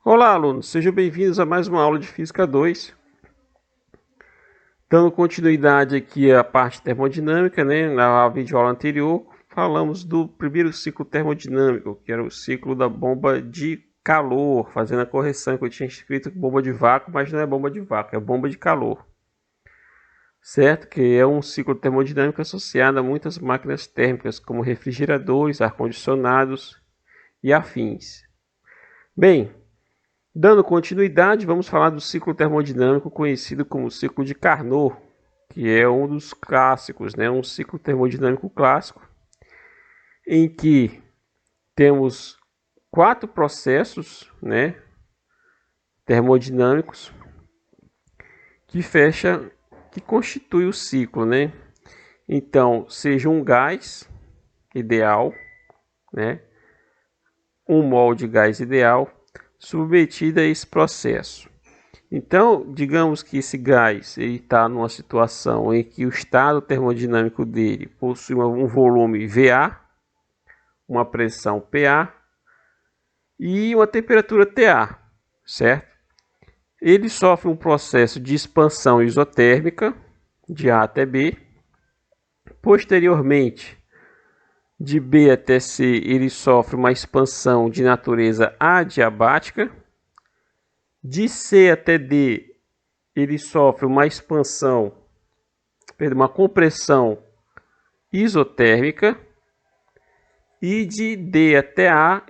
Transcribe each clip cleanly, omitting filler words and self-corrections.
Olá, alunos, sejam bem-vindos a mais uma aula de Física 2. Dando continuidade aqui à parte termodinâmica, né? Na videoaula anterior, falamos do primeiro ciclo termodinâmico, que era o ciclo da bomba de calor, fazendo a correção que eu tinha escrito bomba de vácuo, mas não é bomba de vácuo, é bomba de calor. Certo? Que é um ciclo termodinâmico associado a muitas máquinas térmicas, como refrigeradores, ar-condicionados e afins. Bem, dando continuidade, vamos falar do ciclo termodinâmico conhecido como ciclo de Carnot, que é um dos clássicos, né? Um ciclo termodinâmico clássico, em que temos 4 processos, né, termodinâmicos que constitui o ciclo, né? Então, seja um gás ideal, né, um mol de gás ideal, submetido a esse processo. Então, digamos que esse gás está numa situação em que o estado termodinâmico dele possui um volume VA, uma pressão PA e uma temperatura TA, certo? Ele sofre um processo de expansão isotérmica de A até B. Posteriormente, de B até C, ele sofre uma expansão de natureza adiabática. De C até D, ele sofre uma compressão isotérmica, e de D até A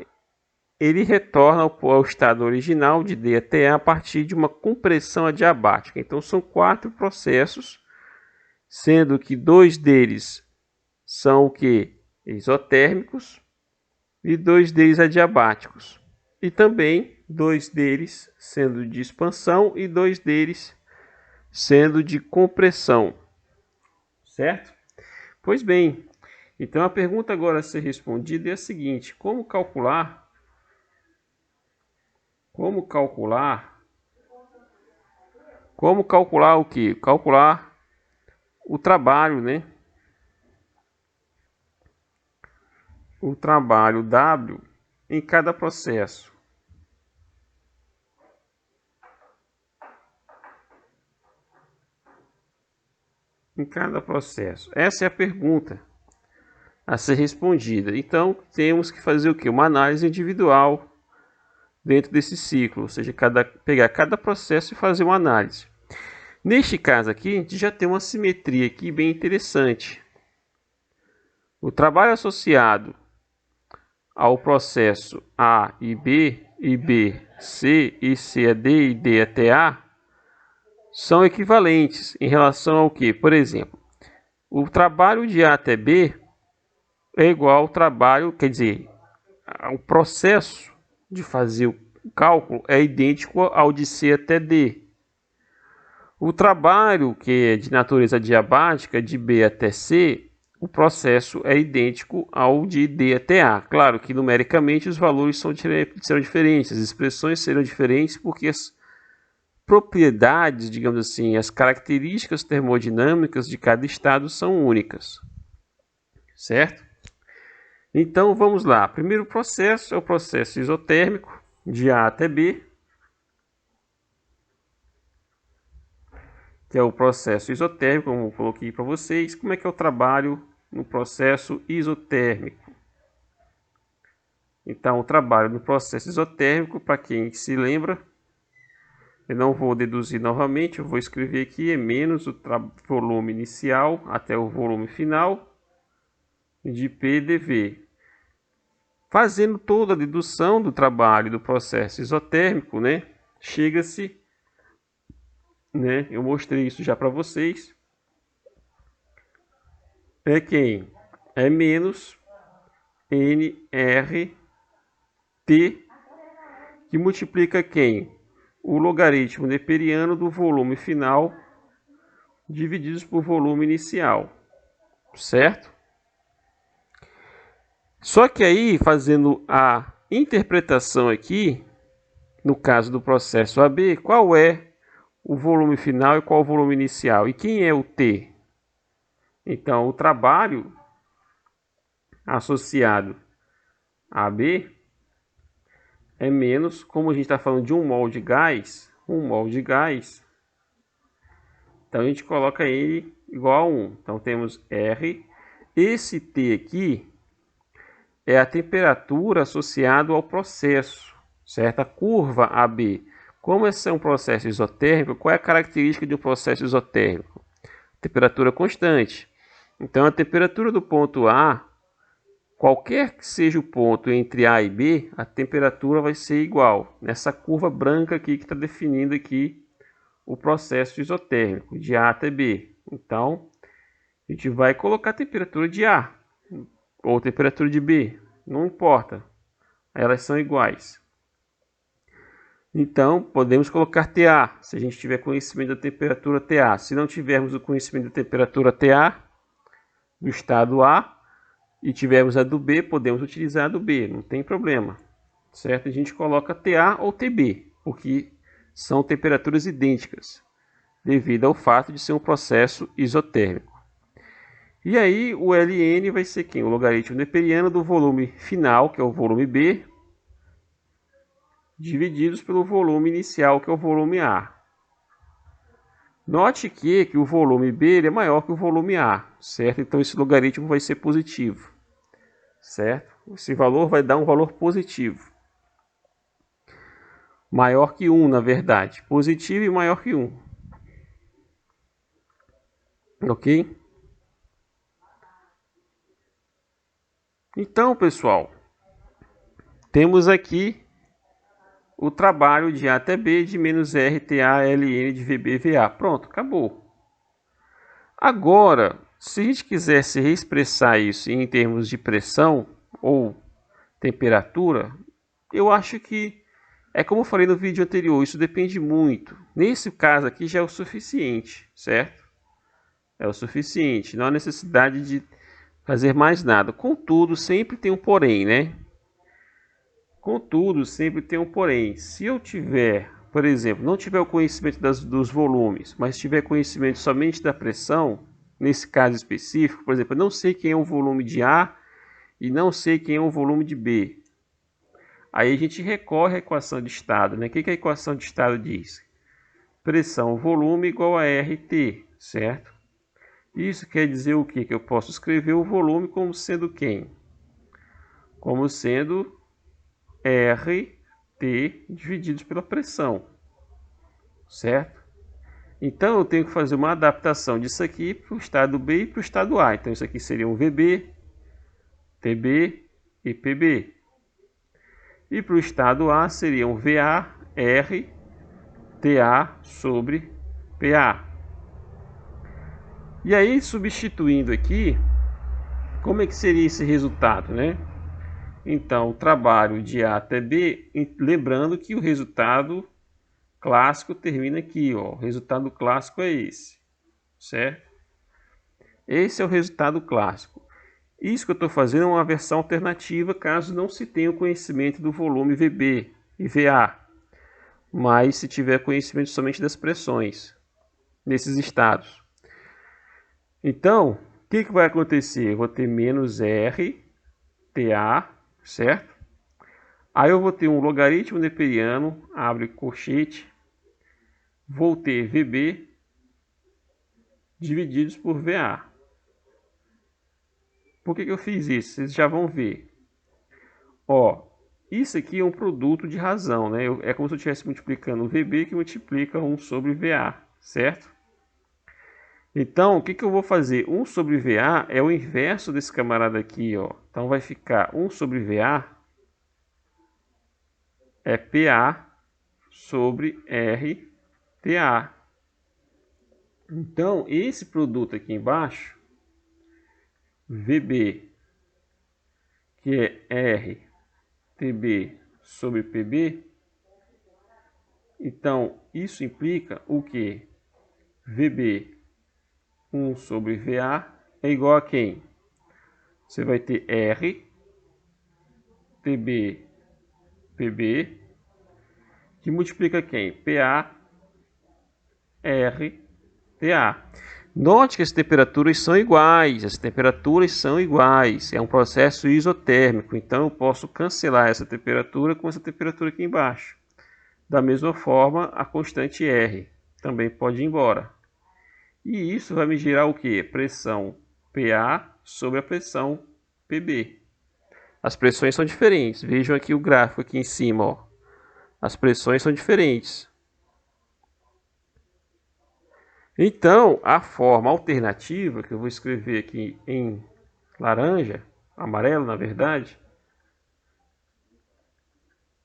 ele retorna ao estado original de D até A partir de uma compressão adiabática. Então são 4 processos, sendo que 2 deles são o que? Isotérmicos e 2 deles adiabáticos. E também 2 deles sendo de expansão e 2 deles sendo de compressão. Certo? Pois bem, então a pergunta agora a ser respondida é a seguinte: como calcular o que? Calcular o trabalho, né? O trabalho W em cada processo. Essa é a pergunta a ser respondida. Então, temos que fazer o que? Uma análise individual dentro desse ciclo, ou seja, pegar cada processo e fazer uma análise. Neste caso aqui, a gente já tem uma simetria aqui bem interessante. O trabalho associado ao processo A e B, C e C a D e D até A, são equivalentes em relação ao que? Por exemplo, o trabalho de A até B é igual ao trabalho, quer dizer, o processo de fazer o cálculo é idêntico ao de C até D. O trabalho, que é de natureza adiabática, de B até C, o processo é idêntico ao de D até A. Claro que numericamente os valores serão diferentes, as expressões serão diferentes porque as propriedades, digamos assim, as características termodinâmicas de cada estado são únicas. Certo? Então vamos lá. Primeiro processo é o processo isotérmico de A até B, que é o processo isotérmico, como eu coloquei para vocês. Como é que é o trabalho no processo isotérmico? Então, o trabalho no processo isotérmico, para quem se lembra, eu não vou deduzir novamente, eu vou escrever aqui, é menos o volume inicial até o volume final de P dV. Fazendo toda a dedução do trabalho do processo isotérmico, né, chega-se, né, eu mostrei isso já para vocês, é quem? É menos nRT, que multiplica quem? O logaritmo neperiano do volume final divididos por volume inicial, certo? Só que aí, fazendo a interpretação aqui, no caso do processo AB, qual é o volume final e qual o volume inicial? E quem é o T? Então, o trabalho associado a B é menos, como a gente está falando de 1 mol de gás, 1 mol de gás, então a gente coloca ele igual a 1. Então temos R. Esse T aqui é a temperatura associada ao processo, certo? A curva AB. Como esse é um processo isotérmico, qual é a característica de um processo isotérmico? Temperatura constante. Então a temperatura do ponto A, qualquer que seja o ponto entre A e B, a temperatura vai ser igual. Nessa curva branca aqui que está definindo aqui o processo isotérmico, de A até B. Então, a gente vai colocar a temperatura de A ou temperatura de B, não importa, elas são iguais. Então, podemos colocar TA, se a gente tiver conhecimento da temperatura TA. Se não tivermos o conhecimento da temperatura TA do estado A e tivermos a do B, podemos utilizar a do B, não tem problema, certo? A gente coloca TA ou TB, porque são temperaturas idênticas, devido ao fato de ser um processo isotérmico. E aí o Ln vai ser quem? O logaritmo neperiano do volume final, que é o volume B, divididos pelo volume inicial, que é o volume A. Note que o volume B ele é maior que o volume A, certo? Então esse logaritmo vai ser positivo, certo? Esse valor vai dar um valor positivo. Maior que 1, na verdade. Positivo e maior que 1. Ok? Então, pessoal, temos aqui o trabalho de A até B de menos RTALN de VBVA. Pronto, acabou. Agora, se a gente quisesse reexpressar isso em termos de pressão ou temperatura, eu acho que é como eu falei no vídeo anterior, isso depende muito. Nesse caso aqui já é o suficiente, certo? É o suficiente, não há necessidade de fazer mais nada. Contudo, sempre tem um porém, né? Contudo, sempre tem um porém. Se eu tiver, por exemplo, não tiver o conhecimento dos volumes, mas tiver conhecimento somente da pressão, nesse caso específico, por exemplo, eu não sei quem é o volume de A e não sei quem é o volume de B. Aí a gente recorre à equação de estado, né? O que a equação de estado diz? Pressão volume igual a RT, certo? Isso quer dizer o quê? Que eu posso escrever o volume como sendo quem? Como sendo RT divididos pela pressão, certo? Então eu tenho que fazer uma adaptação disso aqui para o estado B e para o estado A. Então isso aqui seria um VB, TB e PB. E para o estado A seria um VA, R, TA sobre PA. E aí, substituindo aqui, como é que seria esse resultado, né? Então, o trabalho de A até B, lembrando que o resultado clássico termina aqui, ó. O resultado clássico é esse, certo? Esse é o resultado clássico. Isso que eu estou fazendo é uma versão alternativa, caso não se tenha o conhecimento do volume VB e VA, mas se tiver conhecimento somente das pressões, nesses estados. Então, o que vai acontecer? Eu vou ter menos R, TA, certo? Aí eu vou ter um logaritmo neperiano, abre colchete, vou ter VB divididos por VA. Por que eu fiz isso? Vocês já vão ver. Ó, isso aqui é um produto de razão, né? É como se eu estivesse multiplicando o VB que multiplica 1 sobre VA, certo? Então, o que eu vou fazer? 1 sobre VA é o inverso desse camarada aqui, ó. Então vai ficar 1 sobre VA é PA sobre RTA. Então, esse produto aqui embaixo, VB, que é RTB sobre PB, então isso implica o que? VB 1 sobre VA é igual a quem? Você vai ter R, TB, PB, que multiplica quem? PA, R, TA. Note que as temperaturas são iguais, é um processo isotérmico, então eu posso cancelar essa temperatura com essa temperatura aqui embaixo. Da mesma forma, a constante R também pode ir embora. E isso vai me gerar o que? Pressão PA sobre a pressão PB. As pressões são diferentes, vejam aqui o gráfico aqui em cima, ó. As pressões são diferentes. Então, a forma alternativa, que eu vou escrever aqui em laranja, amarelo na verdade,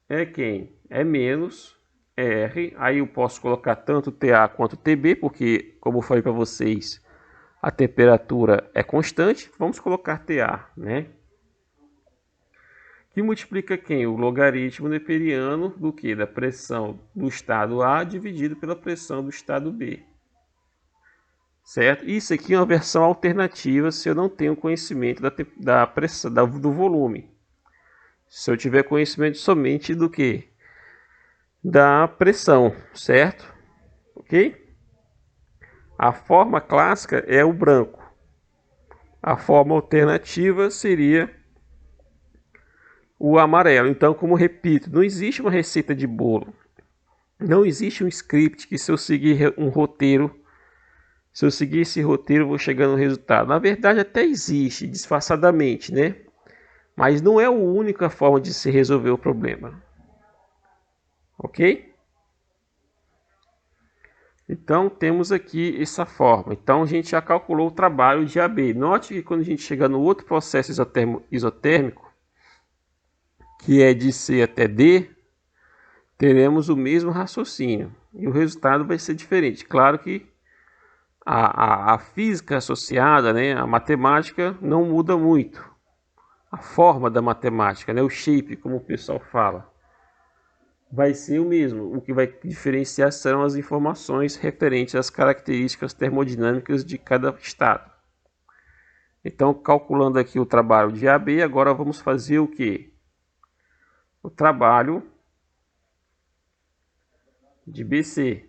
é quem? É menos R. Aí eu posso colocar tanto TA quanto TB, porque, como eu falei para vocês, a temperatura é constante. Vamos colocar TA, né? Que multiplica quem? O logaritmo neperiano do que? Da pressão do estado A dividido pela pressão do estado B. Certo? Isso aqui é uma versão alternativa se eu não tenho conhecimento da pressão, do volume. Se eu tiver conhecimento somente do que? Da pressão, certo? Ok? A forma clássica é o branco. A forma alternativa seria o amarelo. Então, como repito, não existe uma receita de bolo. Não existe um script que se eu seguir um roteiro, se eu seguir esse roteiro, eu vou chegar no resultado. Na verdade, até existe, disfarçadamente, né? Mas não é a única forma de se resolver o problema. Ok? Então, temos aqui essa forma. Então, a gente já calculou o trabalho de AB. Note que quando a gente chegar no outro processo isotérmico, que é de C até D, teremos o mesmo raciocínio. E o resultado vai ser diferente. Claro que a física associada, né, a matemática, não muda muito. A forma da matemática, né, o shape, como o pessoal fala, vai ser o mesmo. O que vai diferenciar serão as informações referentes às características termodinâmicas de cada estado. Então, calculando aqui o trabalho de AB, agora vamos fazer o que? O trabalho de BC,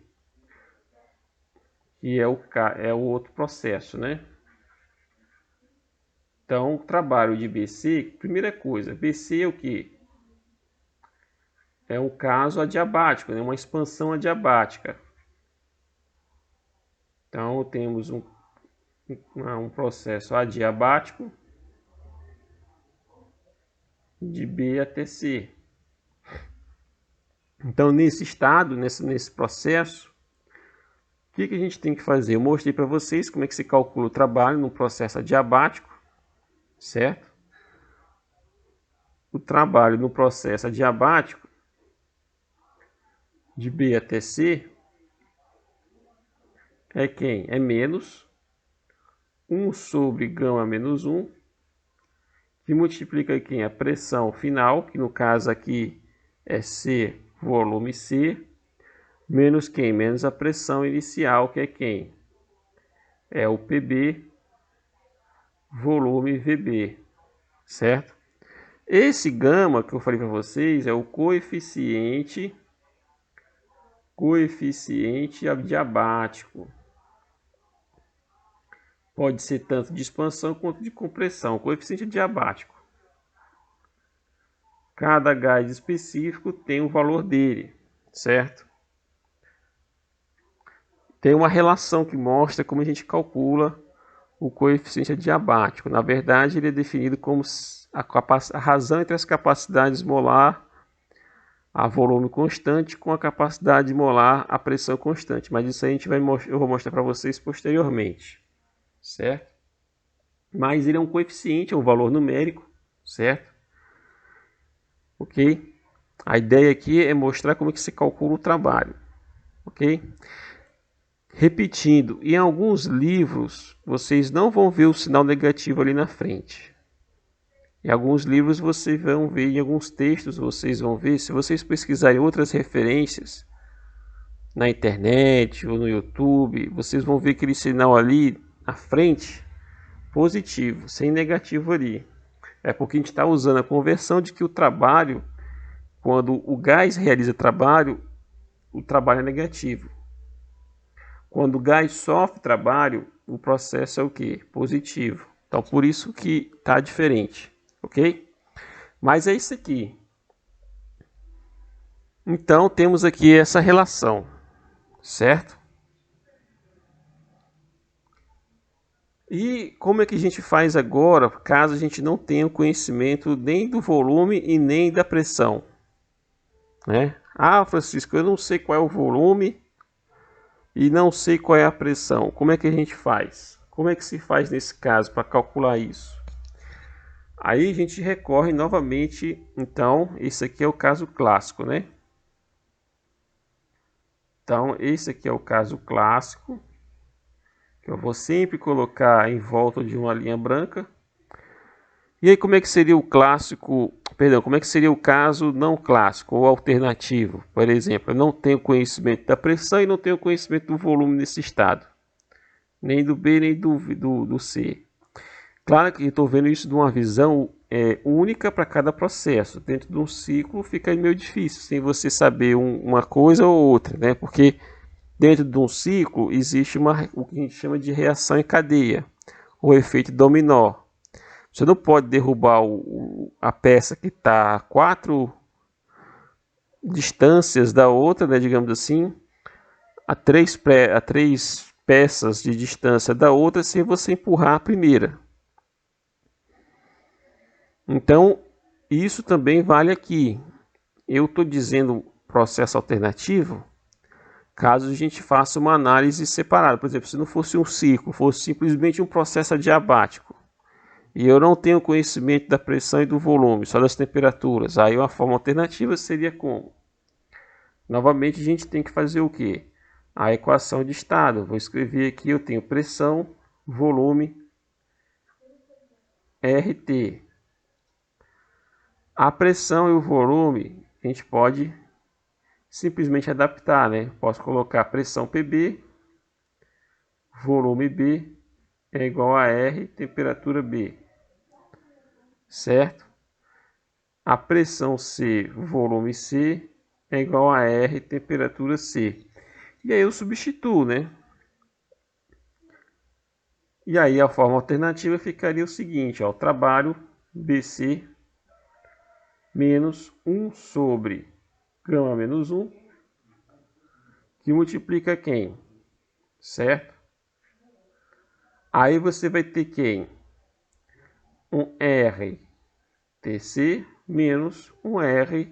que é o outro processo, né? Então, o trabalho de BC, primeira coisa, BC é o que? É um caso adiabático, né? Uma expansão adiabática. Então, temos um processo adiabático de B até C. Então, nesse estado, nesse processo, o que a gente tem que fazer? Eu mostrei para vocês como é que se calcula o trabalho no processo adiabático, certo? O trabalho no processo adiabático de B até C é quem? É menos 1 sobre gama menos 1, que multiplica quem? A pressão final, que no caso aqui é C volume C, menos quem? Menos a pressão inicial, que é quem? É o PB volume VB, certo? Esse gama que eu falei para vocês é o coeficiente adiabático. Pode ser tanto de expansão quanto de compressão. Coeficiente adiabático. Cada gás específico tem o valor dele, certo? Tem uma relação que mostra como a gente calcula o coeficiente adiabático. Na verdade, ele é definido como a razão entre as capacidades molar a volume constante com a capacidade molar a pressão constante. Mas isso aí eu vou mostrar para vocês posteriormente, certo? Mas ele é um coeficiente, é um valor numérico, certo? Ok? A ideia aqui é mostrar como é que se calcula o trabalho, ok? Repetindo, em alguns livros vocês não vão ver o sinal negativo ali na frente. Em alguns livros vocês vão ver, em alguns textos vocês vão ver, se vocês pesquisarem outras referências na internet ou no YouTube, vocês vão ver aquele sinal ali na frente positivo, sem negativo ali. É porque a gente está usando a conversão de que o trabalho, quando o gás realiza trabalho, o trabalho é negativo. Quando o gás sofre trabalho, o processo é o que? Positivo. Então, por isso que está diferente, ok? Mas é isso aqui. Então, temos aqui essa relação, certo? E como é que a gente faz agora, caso a gente não tenha o conhecimento nem do volume e nem da pressão? Né? Ah, Francisco, eu não sei qual é o volume e não sei qual é a pressão. Como é que a gente faz? Como é que se faz nesse caso para calcular isso? Aí a gente recorre novamente, então, esse aqui é o caso clássico, né? Então, esse aqui é o caso clássico, que eu vou sempre colocar em volta de uma linha branca. E aí, como é que seria o clássico, perdão, como é que seria o caso não clássico ou alternativo? Por exemplo, eu não tenho conhecimento da pressão e não tenho conhecimento do volume nesse estado, nem do B nem do C. Claro que eu estou vendo isso de uma visão única para cada processo. Dentro de um ciclo fica meio difícil, sem você saber uma coisa ou outra, né? Porque dentro de um ciclo existe o que a gente chama de reação em cadeia, ou efeito dominó. Você não pode derrubar a peça que está a 4 distâncias da outra, né, digamos assim, a 3 peças de distância da outra sem você empurrar a primeira. Então, isso também vale aqui. Eu estou dizendo processo alternativo, caso a gente faça uma análise separada. Por exemplo, se não fosse um ciclo, fosse simplesmente um processo adiabático, e eu não tenho conhecimento da pressão e do volume, só das temperaturas, aí uma forma alternativa seria como? Novamente a gente tem que fazer o quê? A equação de estado. Vou escrever aqui, eu tenho pressão, volume, RT. A pressão e o volume a gente pode simplesmente adaptar, né? Posso colocar pressão PB, volume B é igual a R, temperatura B, certo? A pressão C, volume C é igual a R, temperatura C. E aí eu substituo, né? E aí a forma alternativa ficaria o seguinte, ó, o trabalho BC menos 1 sobre gama menos 1, que multiplica quem? Certo? Aí você vai ter quem? Um RTC menos um RTB.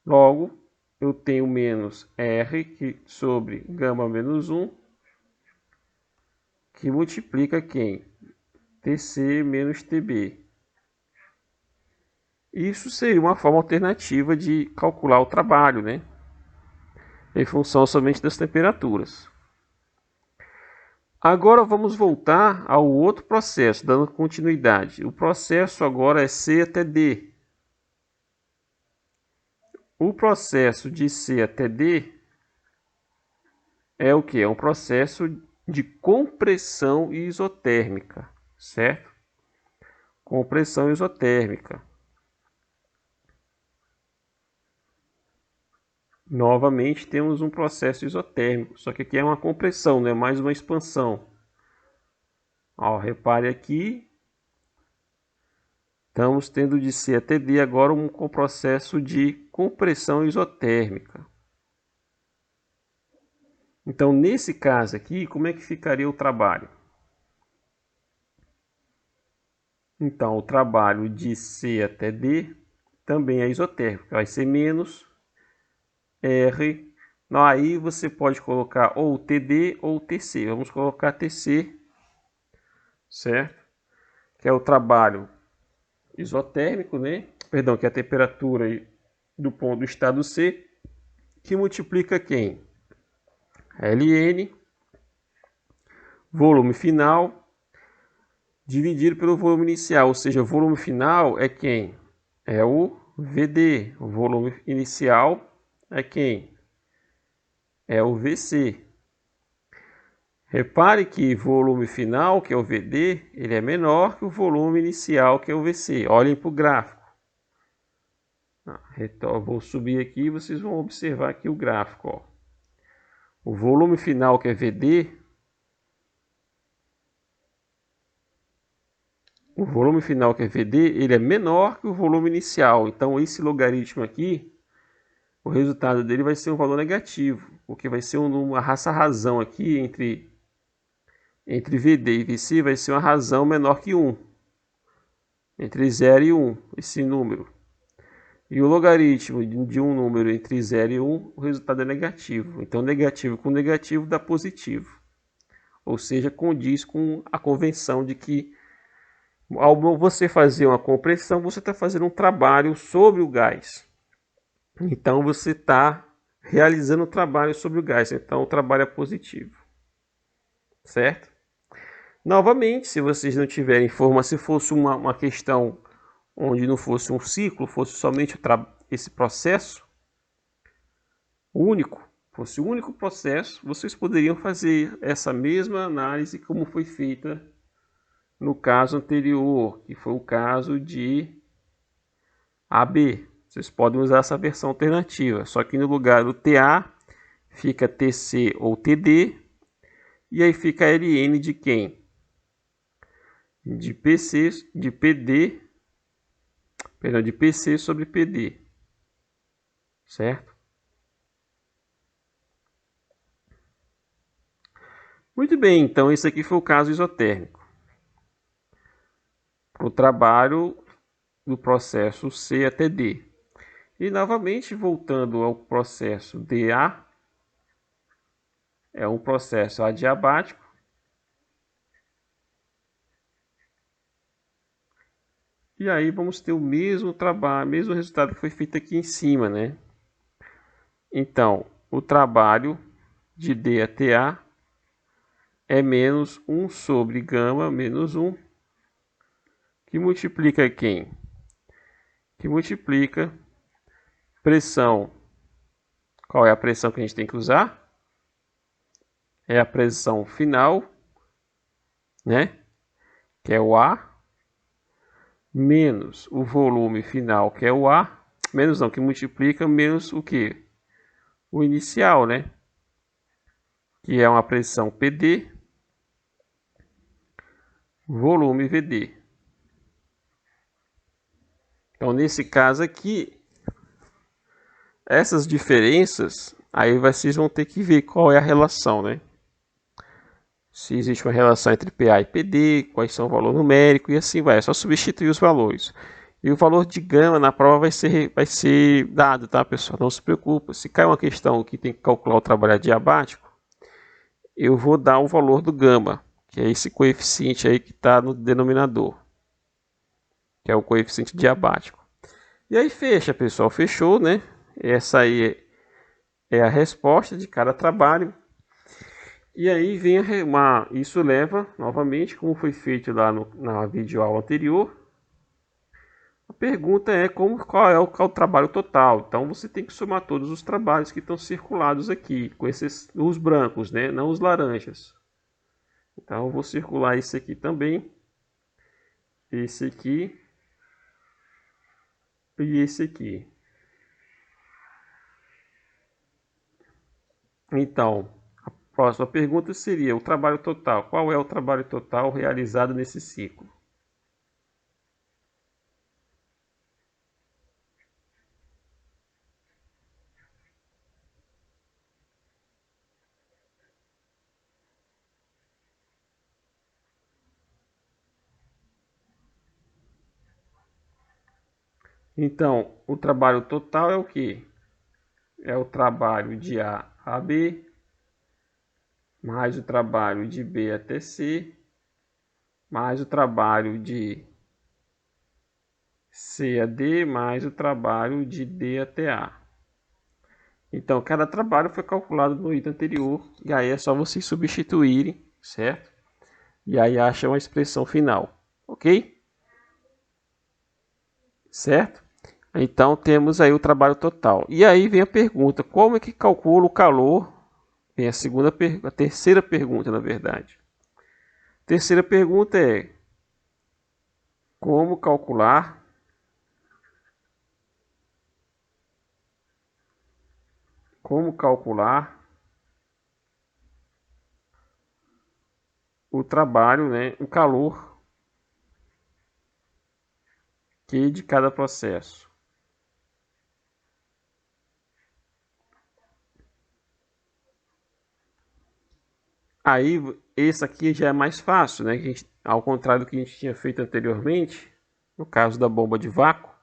Logo, eu tenho menos R sobre gama menos 1, que multiplica quem? TC menos TB. Isso seria uma forma alternativa de calcular o trabalho, né? Em função somente das temperaturas. Agora vamos voltar ao outro processo, dando continuidade. O processo agora é C até D. O processo de C até D é o que? É um processo de compressão isotérmica, certo? Compressão isotérmica. Novamente temos um processo isotérmico, só que aqui é uma compressão, não é mais uma expansão. Ó, repare aqui, estamos tendo de C até D agora um processo de compressão isotérmica. Então, nesse caso aqui, como é que ficaria o trabalho? Então, o trabalho de C até D também é isotérmico, vai ser menos R. Aí você pode colocar ou TD ou TC. Vamos colocar TC, certo? Que é o trabalho isotérmico, né? Perdão, que é a temperatura do ponto do estado C, que multiplica quem? Ln, volume final, dividido pelo volume inicial, ou seja, o volume final é quem? É o VD. O volume inicial é quem? É o VC. Repare que volume final, que é o VD, ele é menor que o volume inicial, que é o VC. Olhem para o gráfico. Então, vou subir aqui e vocês vão observar aqui o gráfico. Ó. O volume final, que é VD, ele é menor que o volume inicial. Então esse logaritmo aqui, o resultado dele vai ser um valor negativo, porque vai ser uma razão aqui entre VD e VC vai ser uma razão menor que 1. Entre 0 e 1, esse número. E o logaritmo de um número entre 0 e 1, o resultado é negativo. Então negativo com negativo dá positivo. Ou seja, condiz com a convenção de que ao você fazer uma compressão, você está fazendo um trabalho sobre o gás. Então você está realizando um trabalho sobre o gás. Então o trabalho é positivo. Certo? Novamente, se vocês não tiverem se fosse uma questão onde não fosse um ciclo, fosse somente esse processo único, fosse o único processo, vocês poderiam fazer essa mesma análise como foi feita no caso anterior, que foi o caso de AB. Vocês podem usar essa versão alternativa, só que no lugar do TA fica TC ou TD, e aí fica LN de quem? De PC, de PD, perdão, de PC sobre PD, certo? Muito bem, então esse aqui foi o caso isotérmico. O trabalho do processo C até D. E novamente, voltando ao processo DA, é um processo adiabático. E aí vamos ter o mesmo trabalho, mesmo resultado que foi feito aqui em cima, né? Então, o trabalho de D até A é menos 1 sobre gama menos 1, que multiplica quem? Que multiplica pressão. Qual é a pressão que a gente tem que usar? É a pressão final, né? Que é o A, menos o volume final, que é o A, menos não, que multiplica menos o que? O inicial, né? Que é uma pressão PD, volume VD. Então, nesse caso aqui, essas diferenças, aí vocês vão ter que ver qual é a relação, né? Se existe uma relação entre PA e PD, quais são o valor numérico e assim vai. É só substituir os valores. E o valor de gama na prova vai ser dado, tá, pessoal? Não se preocupa. Se cai uma questão que tem que calcular o trabalho adiabático, eu vou dar o valor do gama, que é esse coeficiente aí que está no denominador, que é o coeficiente diabático. E aí fecha, pessoal. Fechou, né? Essa aí é a resposta de cada trabalho. E aí vem isso leva, novamente, como foi feito lá na videoaula anterior, a pergunta é qual é o trabalho total. Então você tem que somar todos os trabalhos que estão circulados aqui, com os brancos, né? Não os laranjas. Então eu vou circular esse aqui também, esse aqui e esse aqui. Então, a próxima pergunta seria o trabalho total. Qual é o trabalho total realizado nesse ciclo? Então, o trabalho total é o que? É o trabalho de A a B, mais o trabalho de B até C, mais o trabalho de C a D, mais o trabalho de D até A. Então, cada trabalho foi calculado no item anterior, e aí é só vocês substituírem, certo? E aí acham a expressão final, ok? Certo? Então, temos aí o trabalho total. E aí vem a pergunta, como é que calcula o calor? Vem a terceira pergunta, na verdade. A terceira pergunta é, como calcular o trabalho, né, o calor Q de cada processo. Aí, esse aqui já é mais fácil, né? Ao contrário do que a gente tinha feito anteriormente, no caso da bomba de vácuo.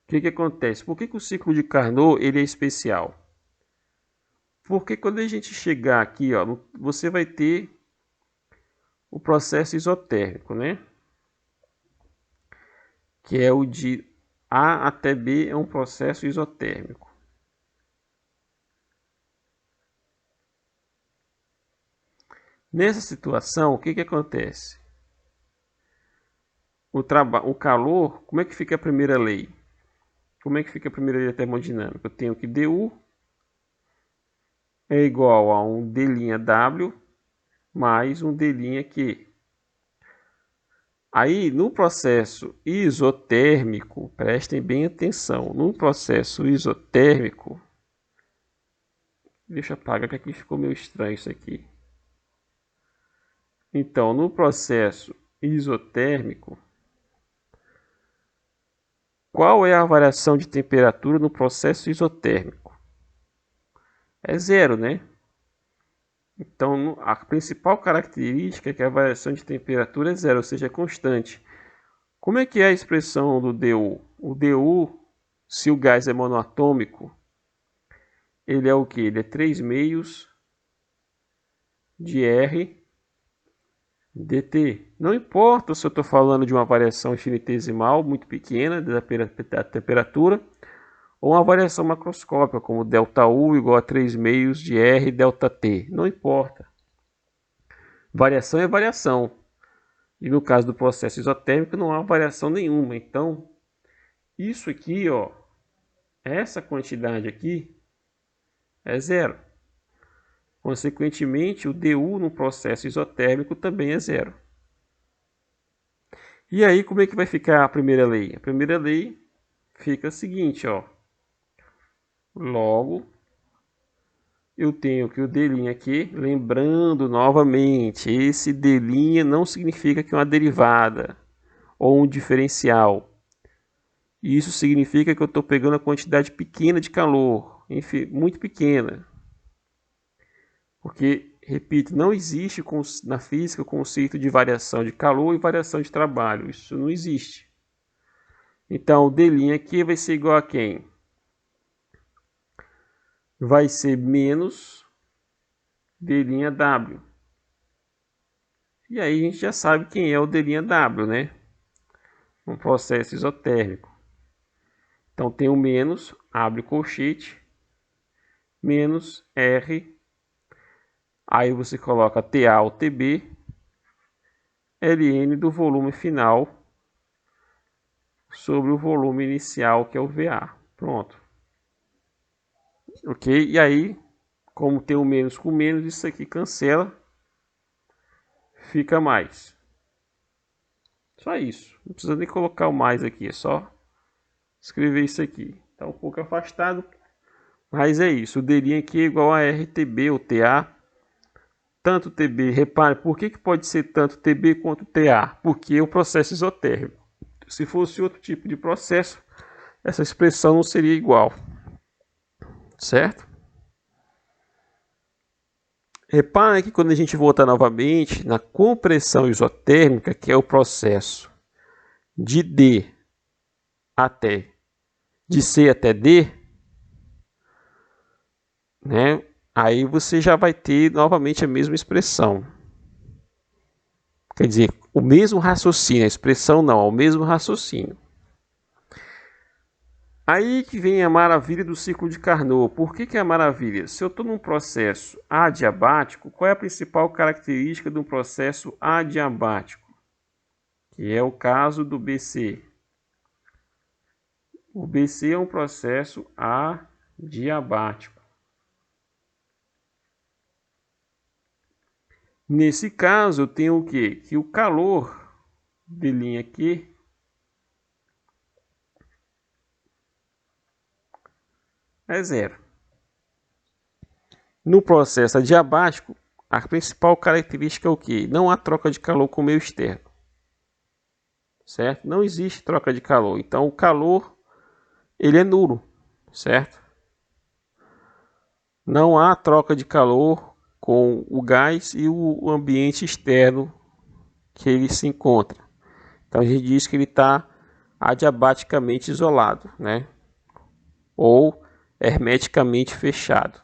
O que acontece? Por que o ciclo de Carnot ele é especial? Porque quando a gente chegar aqui, ó, você vai ter o processo isotérmico, né? Que é o de A até B, é um processo isotérmico. Nessa situação, o que acontece? O calor, como é que fica a primeira lei? Como é que fica a primeira lei da termodinâmica? Eu tenho que dU é igual a um d'W mais um d'Q. Aí, no processo isotérmico, prestem bem atenção, no processo isotérmico, deixa eu apagar que aqui ficou meio estranho isso aqui. Então, no processo isotérmico, qual é a variação de temperatura no processo isotérmico? É zero, né? Então, a principal característica é que a variação de temperatura é zero, ou seja, é constante. Como é que é a expressão do dU? O dU, se o gás é monoatômico, ele é o que? Ele é 3 meios de R dt. Não importa se eu estou falando de uma variação infinitesimal muito pequena da temperatura, ou uma variação macroscópica, como ΔU igual a 3 meios de R ΔT. Não importa. Variação é variação. E no caso do processo isotérmico não há variação nenhuma. Então, isso aqui, ó, essa quantidade aqui é zero. Consequentemente, o dU no processo isotérmico também é zero. E aí, como é que vai ficar a primeira lei? A primeira lei fica a seguinte, ó. Logo, eu tenho que o D' aqui, lembrando novamente, esse D' não significa que é uma derivada ou um diferencial. Isso significa que eu estou pegando a quantidade pequena de calor, enfim, muito pequena. Porque, repito, não existe na física o conceito de variação de calor e variação de trabalho. Isso não existe. Então, o D' aqui vai ser igual a quem? Vai ser menos D'W. E aí a gente já sabe quem é o D'W, né? Um processo isotérmico. Então tem o menos, abre colchete, menos R. Aí você coloca TA ou TB, Ln do volume final sobre o volume inicial, que é o VA. Pronto. Ok? E aí, como tem o menos com menos, isso aqui cancela. Fica mais. Só isso. Não precisa nem colocar o mais aqui. É só escrever isso aqui. Está um pouco afastado. Mas é isso. O D' aqui é igual a RTB ou TA. Tanto TB, repare, por que pode ser tanto TB quanto TA? Porque é um processo isotérmico. Se fosse outro tipo de processo, essa expressão não seria igual. Certo? Repare que quando a gente voltar novamente na compressão isotérmica, que é o processo de de C até D, né? Aí você já vai ter novamente a mesma expressão. Quer dizer, o mesmo raciocínio, a expressão não, é o mesmo raciocínio. Aí que vem a maravilha do ciclo de Carnot. Por que é a maravilha? Se eu estou num processo adiabático, qual é a principal característica de um processo adiabático? Que é o caso do BC. O BC é um processo adiabático. Nesse caso, eu tenho o quê? Que o calor de aqui é zero. No processo adiabático, a principal característica é o que? Não há troca de calor com o meio externo. Certo? Não existe troca de calor. Então o calor ele é nulo, certo? Não há troca de calor com o gás e o ambiente externo que ele se encontra. Então a gente diz que ele está adiabaticamente isolado, né? Ou hermeticamente fechado.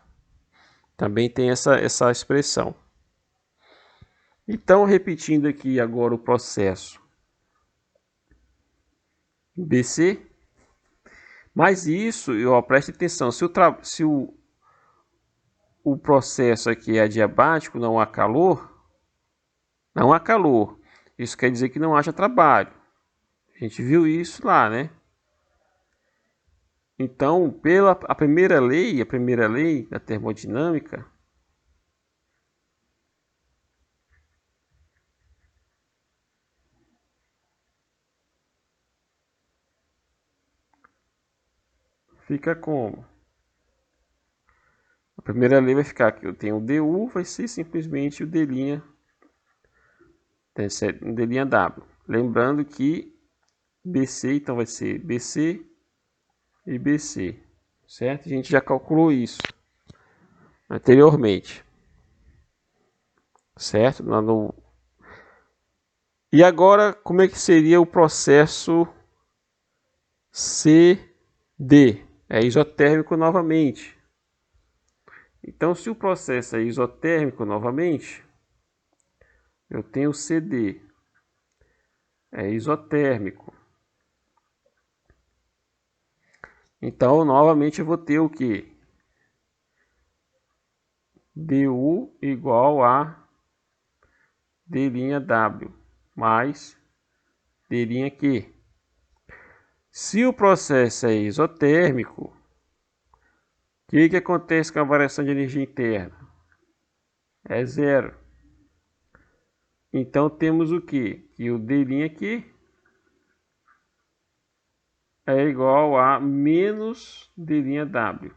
Também tem essa expressão. Então, repetindo aqui agora o processo BC. Mas isso, preste atenção, se o processo aqui é adiabático, não há calor, não há calor. Isso quer dizer que não haja trabalho. A gente viu isso lá, né? Então, pela a primeira lei da termodinâmica, fica como? A primeira lei vai ficar que eu tenho o du, vai ser simplesmente o d', d' W. Lembrando que BC, então vai ser BC e BC, certo? A gente já calculou isso anteriormente, certo? E agora, como é que seria o processo CD? É isotérmico novamente. Então, se o processo é isotérmico novamente, eu tenho CD, é isotérmico. Então, novamente, eu vou ter o que? du igual a d'W mais d'Q. Se o processo é isotérmico, o que acontece com a variação de energia interna? É zero. Então temos o que? Que o d'Q é igual a menos d'W.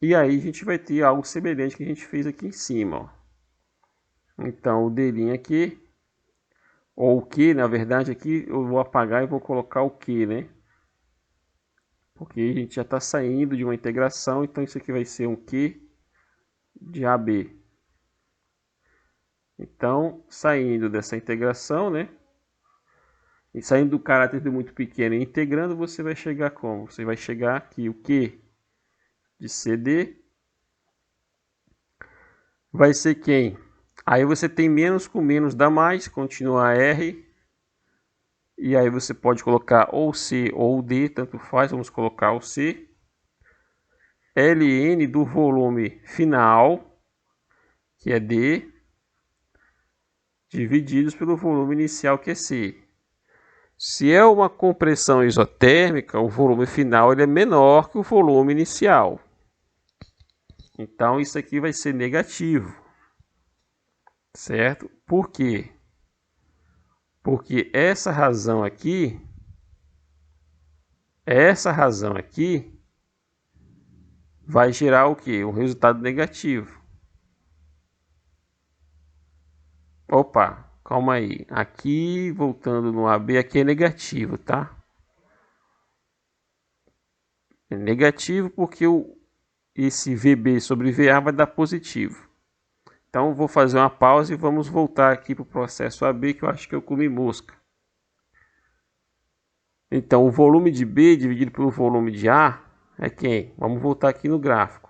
E aí a gente vai ter algo semelhante que a gente fez aqui em cima. Ó. Então o d'Q, ou o Q, na verdade aqui eu vou apagar e vou colocar o Q, né? Porque a gente já está saindo de uma integração, então isso aqui vai ser um Q de AB. Então, saindo dessa integração, né? E saindo do caráter do muito pequeno e integrando, você vai chegar como? Você vai chegar aqui, o Q de CD vai ser quem? Aí você tem menos com menos dá mais, continua R. E aí você pode colocar ou C ou D, tanto faz, vamos colocar o C. Ln do volume final, que é D, divididos pelo volume inicial, que é C. Se é uma compressão isotérmica, o volume final ele é menor que o volume inicial. Então isso aqui vai ser negativo. Certo? Por quê? Porque essa razão aqui vai gerar o quê? Um resultado negativo. Opa, calma aí. Aqui, voltando no AB, aqui é negativo, tá? É negativo porque esse VB sobre VA vai dar positivo. Então, vou fazer uma pausa e vamos voltar aqui para o processo AB, que eu acho que eu comi mosca. Então, o volume de B dividido pelo volume de A é quem? Vamos voltar aqui no gráfico.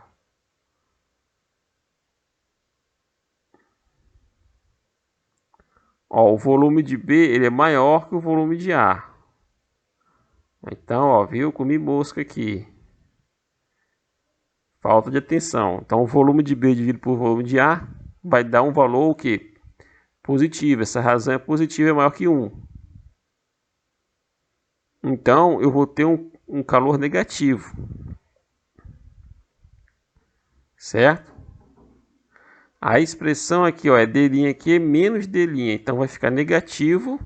Ó, o volume de B ele é maior que o volume de A. Então, ó, viu? Comi mosca aqui. Falta de atenção. Então, o volume de B dividido por volume de A vai dar um valor o quê? Positivo. Essa razão é positiva, é maior que 1. Então, eu vou ter um calor negativo. Certo? A expressão aqui, ó, é d'Q menos d'Q. Então, vai ficar negativo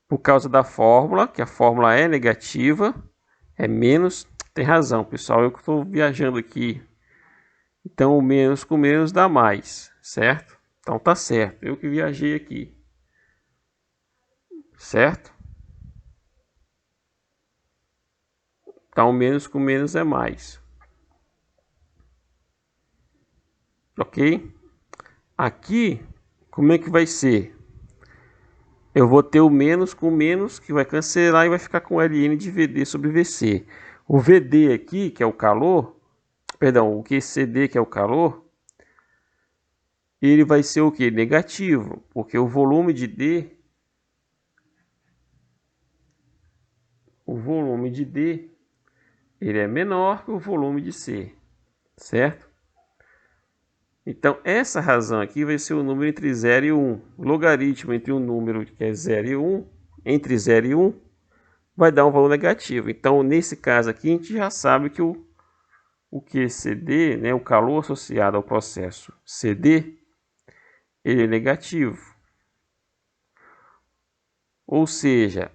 por causa da fórmula, que a fórmula é negativa. É menos... Tem razão, pessoal. Eu estou viajando aqui Então, o menos com menos dá mais, certo? Então, tá certo. Eu que viajei aqui. Certo? Então, menos com menos é mais. Ok? Aqui, como é que vai ser? Eu vou ter o menos com menos, que vai cancelar e vai ficar com Ln de VD sobre VC. O VD aqui, que é o calor, perdão, o QCD, que é o calor, ele vai ser o que? Negativo, porque o volume de D, ele é menor que o volume de C, certo? Então, essa razão aqui vai ser o número entre 0 e 1. O logaritmo entre um número que é 0 e 1, entre 0 e 1, vai dar um valor negativo. Então, nesse caso aqui, a gente já sabe que o QCD, né, o calor associado ao processo CD, ele é negativo. Ou seja,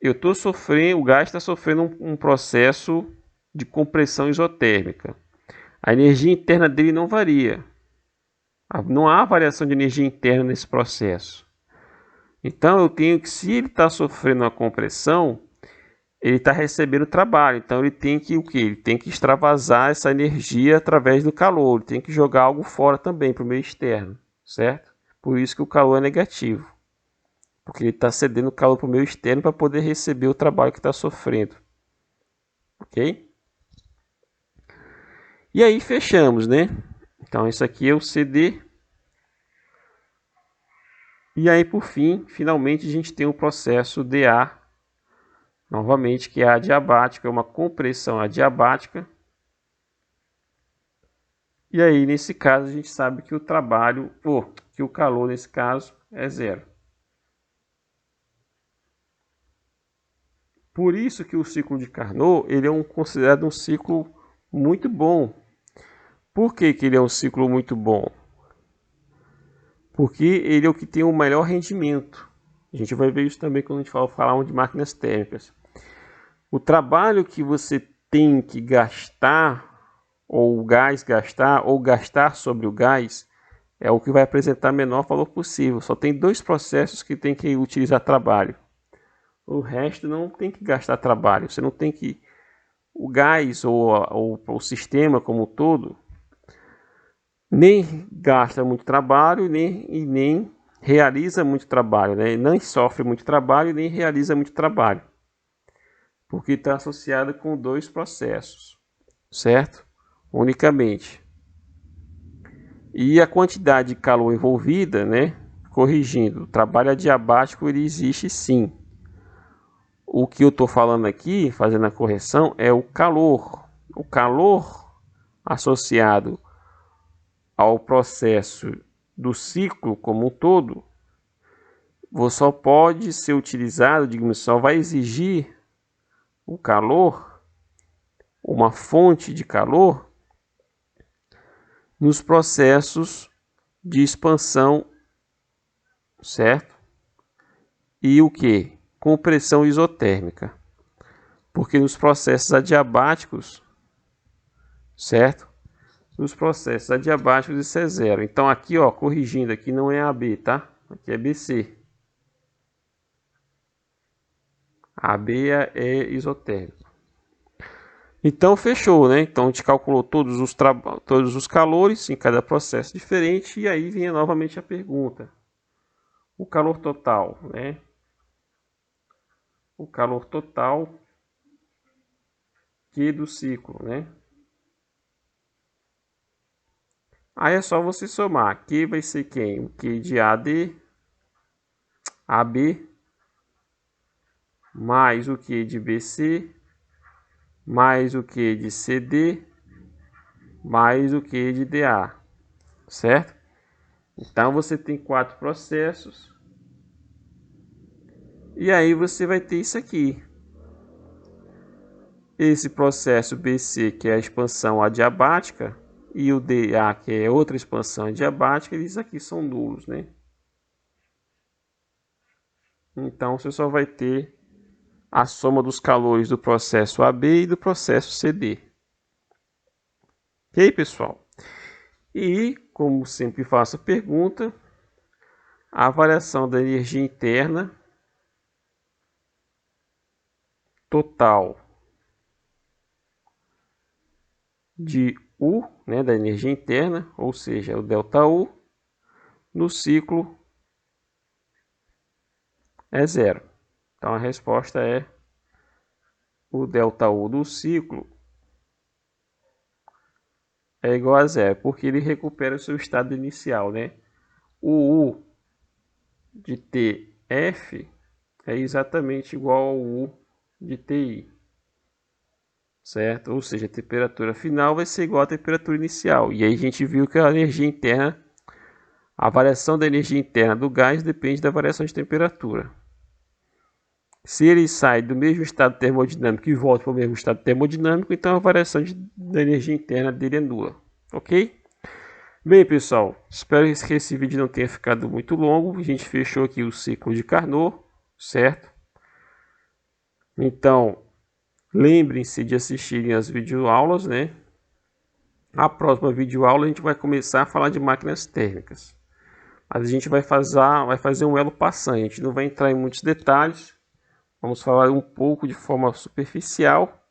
eu estou sofrendo, o gás está sofrendo um processo de compressão isotérmica. A energia interna dele não varia. Não há variação de energia interna nesse processo. Então eu tenho que, se ele está sofrendo uma compressão, ele está recebendo trabalho. Então ele tem que o quê? Ele tem que extravasar essa energia através do calor. Ele tem que jogar algo fora também para o meio externo, certo? Por isso que o calor é negativo. Porque ele está cedendo calor para o meio externo para poder receber o trabalho que está sofrendo. Ok? E aí fechamos, né? Então isso aqui é o CD. E aí por fim, finalmente a gente tem o processo DA. Novamente, que é adiabático, é uma compressão adiabática. E aí, nesse caso, a gente sabe que o trabalho, ou que o calor, nesse caso, é zero. Por isso que o ciclo de Carnot, ele é considerado um ciclo muito bom. Por que ele é um ciclo muito bom? Porque ele é o que tem o melhor rendimento. A gente vai ver isso também quando a gente falar de máquinas térmicas. O trabalho que você tem que gastar, ou o gás gastar, ou gastar sobre o gás, é o que vai apresentar menor valor possível. Só tem dois processos que tem que utilizar trabalho. O resto não tem que gastar trabalho. Você não tem que... O gás ou o sistema como um todo nem gasta muito trabalho nem realiza muito trabalho, né? Nem sofre muito trabalho nem realiza muito trabalho. Porque está associado com dois processos, certo? Unicamente. E a quantidade de calor envolvida, né? Corrigindo, o trabalho adiabático ele existe sim. O que eu estou falando aqui, fazendo a correção, é o calor. O calor associado ao processo do ciclo como um todo, só pode ser utilizado, digamos, só vai exigir o calor, uma fonte de calor, nos processos de expansão, certo? E o que? Compressão isotérmica. Porque nos processos adiabáticos, certo? Nos processos adiabáticos isso é zero. Então aqui, ó, corrigindo, aqui não é AB, tá? Aqui é BC. AB é isotérmico. Então fechou, né? Então a gente calculou todos os calores em cada processo diferente e aí vem novamente a pergunta. O calor total, né? O calor total Q do ciclo, né? Aí é só você somar. Q vai ser quem? O Q de AB, mais o Q de BC, mais o Q de CD, mais o Q de DA, certo? Então você tem 4 processos. E aí você vai ter isso aqui. Esse processo BC, que é a expansão adiabática, e o DA, que é outra expansão adiabática, eles aqui são nulos, né? Então você só vai ter a soma dos calores do processo AB e do processo CD. Ok, pessoal? E, como sempre faço a pergunta, a variação da energia interna total de U, né, da energia interna, ou seja, o ΔU, no ciclo é zero. Então a resposta é o ΔU do ciclo é igual a zero, porque ele recupera o seu estado inicial, né? O U de TF é exatamente igual ao U de TI, certo? Ou seja, a temperatura final vai ser igual à temperatura inicial. E aí a gente viu que a energia interna, a variação da energia interna do gás depende da variação de temperatura. Se ele sai do mesmo estado termodinâmico e volta para o mesmo estado termodinâmico, então a variação da energia interna dele é nula, ok? Bem, pessoal, espero que esse vídeo não tenha ficado muito longo. A gente fechou aqui o ciclo de Carnot, certo? Então, lembrem-se de assistirem as videoaulas, né? A próxima videoaula a gente vai começar a falar de máquinas térmicas. Mas a gente vai fazer um elo passante, a gente não vai entrar em muitos detalhes. Vamos falar um pouco de forma superficial,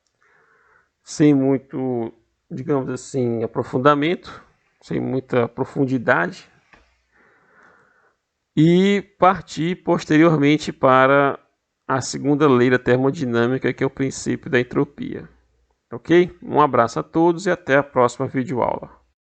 sem muito, digamos assim, aprofundamento, sem muita profundidade. E partir posteriormente para a segunda lei da termodinâmica, que é o princípio da entropia. Ok? Um abraço a todos e até a próxima videoaula.